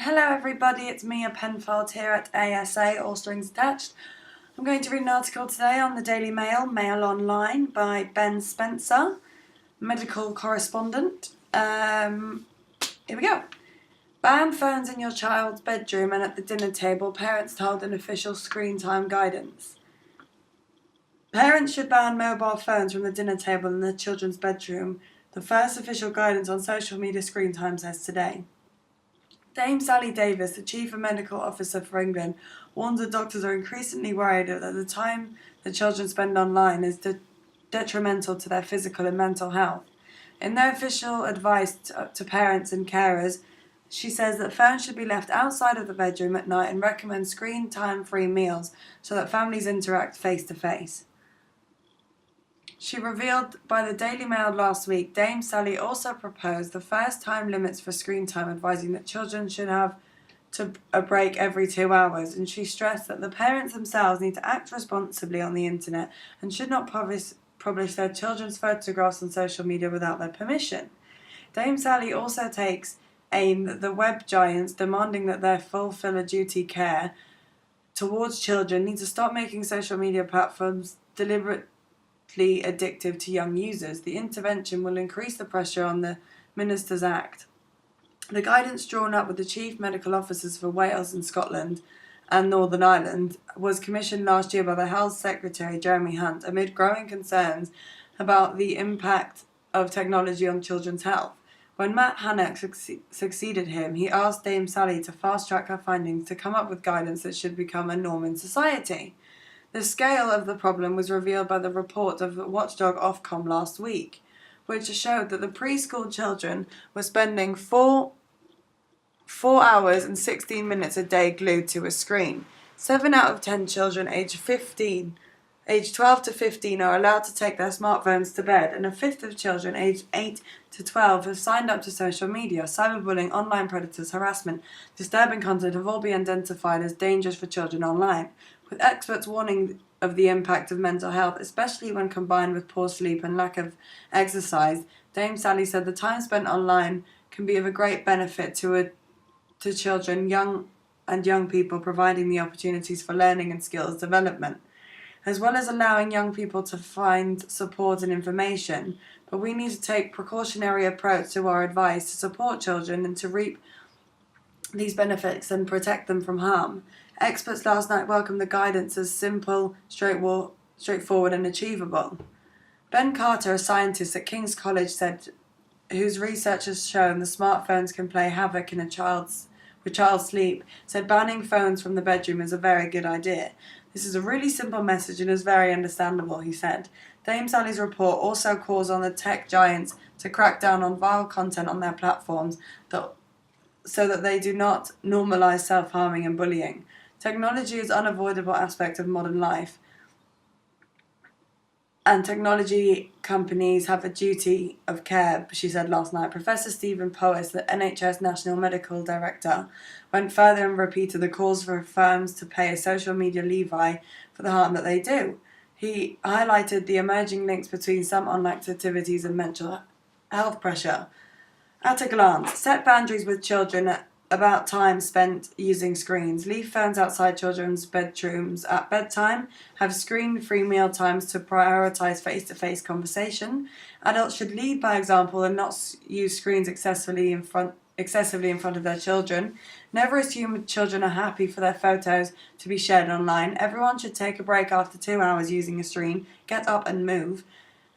Hello everybody, it's Mia Penfold here at ASA, All Strings Attached. I'm going to read an article today on the Daily Mail, Mail Online, by Ben Spencer, medical correspondent. Here we go. Ban phones in your child's bedroom and at the dinner table, parents told an official screen time guidance. Parents should ban mobile phones from the dinner table in their children's bedroom, the first official guidance on social media screen time says today. Dame Sally Davis, the Chief Medical Officer for England, warns that doctors are increasingly worried that the time that children spend online is detrimental to their physical and mental health. In their official advice to parents and carers, she says that phones should be left outside of the bedroom at night and recommends screen time-free meals so that families interact face-to-face. She revealed by the Daily Mail last week, Dame Sally also proposed the first time limits for screen time, advising that children should have a break every 2 hours, and she stressed that the parents themselves need to act responsibly on the internet and should not publish their children's photographs on social media without their permission. Dame Sally also takes aim at the web giants, demanding that they fulfill a duty care towards children need to stop making social media platforms deliberately addictive to young users. The intervention will increase the pressure on the Ministers' Act. The guidance drawn up with the chief medical officers for Wales and Scotland and Northern Ireland was commissioned last year by the Health Secretary Jeremy Hunt amid growing concerns about the impact of technology on children's health. When Matt Hancock succeeded him, he asked Dame Sally to fast-track her findings to come up with guidance that should become a norm in society. The scale of the problem was revealed by the report of the watchdog Ofcom last week, which showed that the preschool children were spending 4 hours and 16 minutes a day glued to a screen. 7 out of 10 children aged 12 to 15 are allowed to take their smartphones to bed, and a fifth of children aged 8 to 12 have signed up to social media. Cyberbullying, online predators, harassment, disturbing content have all been identified as dangerous for children online, with experts warning of the impact of mental health, especially when combined with poor sleep and lack of exercise. Dame Sally said the time spent online can be of a great benefit to children, young people, providing the opportunities for learning and skills development, as well as allowing young people to find support and information. But we need to take a precautionary approach to our advice to support children and to reap these benefits and protect them from harm. Experts last night welcomed the guidance as simple, straightforward and achievable. Ben Carter, a scientist at King's College, whose research has shown the smartphones can play havoc in with child's sleep, said banning phones from the bedroom is a very good idea. This is a really simple message and is very understandable, he said. Dame Sally's report also calls on the tech giants to crack down on vile content on their platforms so that they do not normalise self-harming and bullying. Technology is an unavoidable aspect of modern life, and technology companies have a duty of care, she said last night. Professor Stephen Powis, the NHS National Medical Director, went further and repeated the calls for firms to pay a social media levy for the harm that they do. He highlighted the emerging links between some online activities and mental health pressure. At a glance, set boundaries with children about time spent using screens. Leave phones outside children's bedrooms at bedtime. Have screen-free meal times to prioritise face-to-face conversation. Adults should lead by example and not use screens excessively in front of their children. Never assume children are happy for their photos to be shared online. Everyone should take a break after 2 hours using a screen. Get up and move.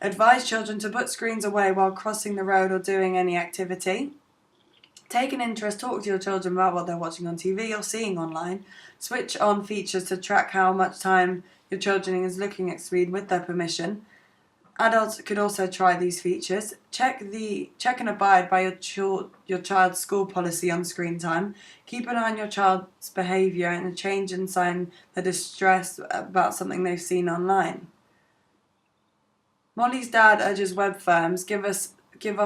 Advise children to put screens away while crossing the road or doing any activity. Take an interest, talk to your children about what they're watching on TV or seeing online. Switch on features to track how much time your children is looking at screen with their permission. Adults could also try these features. Check and abide by your child's school policy on screen time. Keep an eye on your child's behaviour and a change in sign their distress about something they've seen online. Molly's dad urges web firms, give us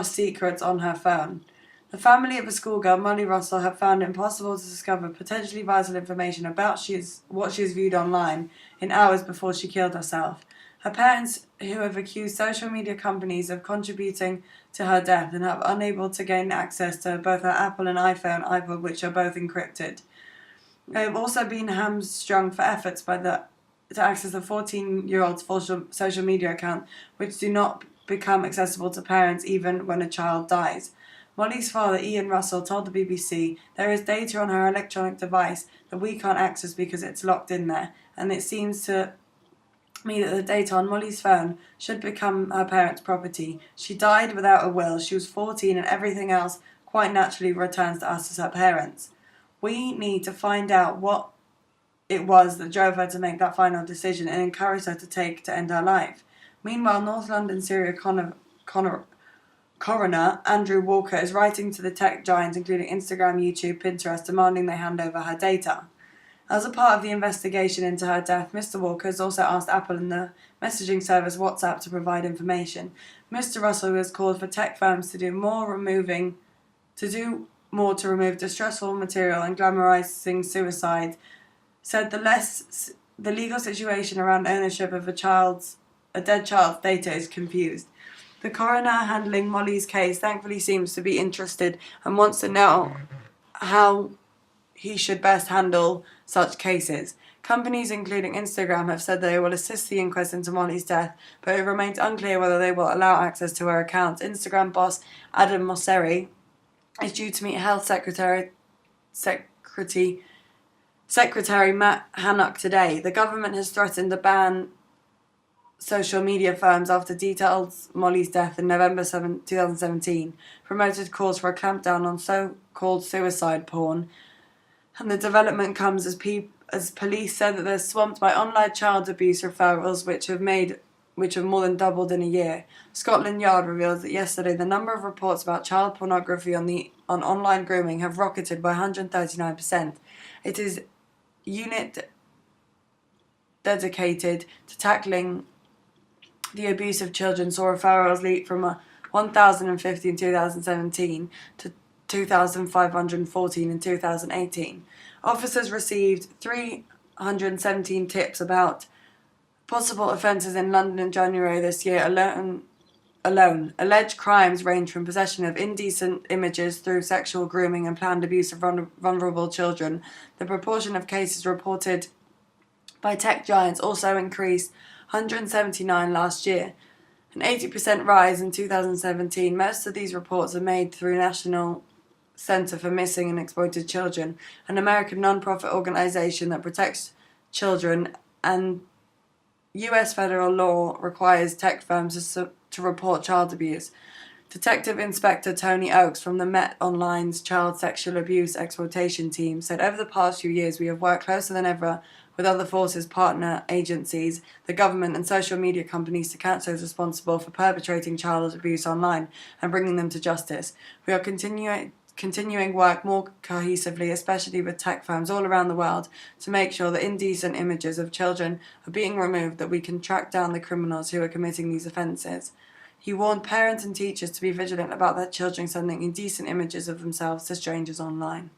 secrets on her phone. The family of a schoolgirl, Molly Russell, have found it impossible to discover potentially vital information about what she has viewed online in hours before she killed herself. Her parents, who have accused social media companies of contributing to her death and have unable to gain access to both her Apple and iPhone iPod, which are both encrypted. They have also been hamstrung for efforts to access a 14-year-old's social media account, which do not become accessible to parents even when a child dies. Molly's father, Ian Russell, told the BBC, "There is data on her electronic device that we can't access because it's locked in there, and it seems to me that the data on Molly's phone should become her parents' property. She died without a will, she was 14, and everything else quite naturally returns to us as her parents. We need to find out what it was that drove her to make that final decision and encourage her to end her life." Meanwhile, North London serial coroner Andrew Walker is writing to the tech giants, including Instagram, YouTube, Pinterest, demanding they hand over her data. As a part of the investigation into her death, Mr. Walker has also asked Apple and the messaging service WhatsApp to provide information. Mr. Russell has called for tech firms to do more to remove distressful material and glamorizing suicide, said the legal situation around ownership of a dead child's data is confused. The coroner handling Molly's case thankfully seems to be interested and wants to know how he should best handle such cases. Companies including Instagram have said they will assist the inquest into Molly's death, but it remains unclear whether they will allow access to her accounts. Instagram boss Adam Mosseri is due to meet Health Secretary Matt Hancock today. The government has threatened to ban social media firms after details Molly's death in November 2017 promoted calls for a clampdown on so-called suicide porn. And the development comes as police said that they're swamped by online child abuse referrals, which have more than doubled in a year. Scotland Yard reveals that yesterday the number of reports about child pornography on online grooming have rocketed by 139%. It is unit dedicated to tackling the abuse of children saw referrals leap from 1,050 in 2017 to 2,514 in 2018. Officers received 317 tips about possible offences in London in January this year alone. Alleged crimes range from possession of indecent images through sexual grooming and planned abuse of vulnerable children. The proportion of cases reported by tech giants also increased 179 last year, an 80% rise in 2017. Most of these reports are made through National Center for Missing and Exploited Children, an American non-profit organization that protects children, and U.S. federal law requires tech firms to report child abuse. Detective Inspector Tony Oakes from the Met Online's Child Sexual Abuse Exploitation Team said, "Over the past few years we have worked closer than ever with other forces, partner agencies, the government and social media companies to catch those responsible for perpetrating child abuse online and bringing them to justice. We are continuing work more cohesively, especially with tech firms all around the world, to make sure that indecent images of children are being removed, that we can track down the criminals who are committing these offences." He warned parents and teachers to be vigilant about their children sending indecent images of themselves to strangers online.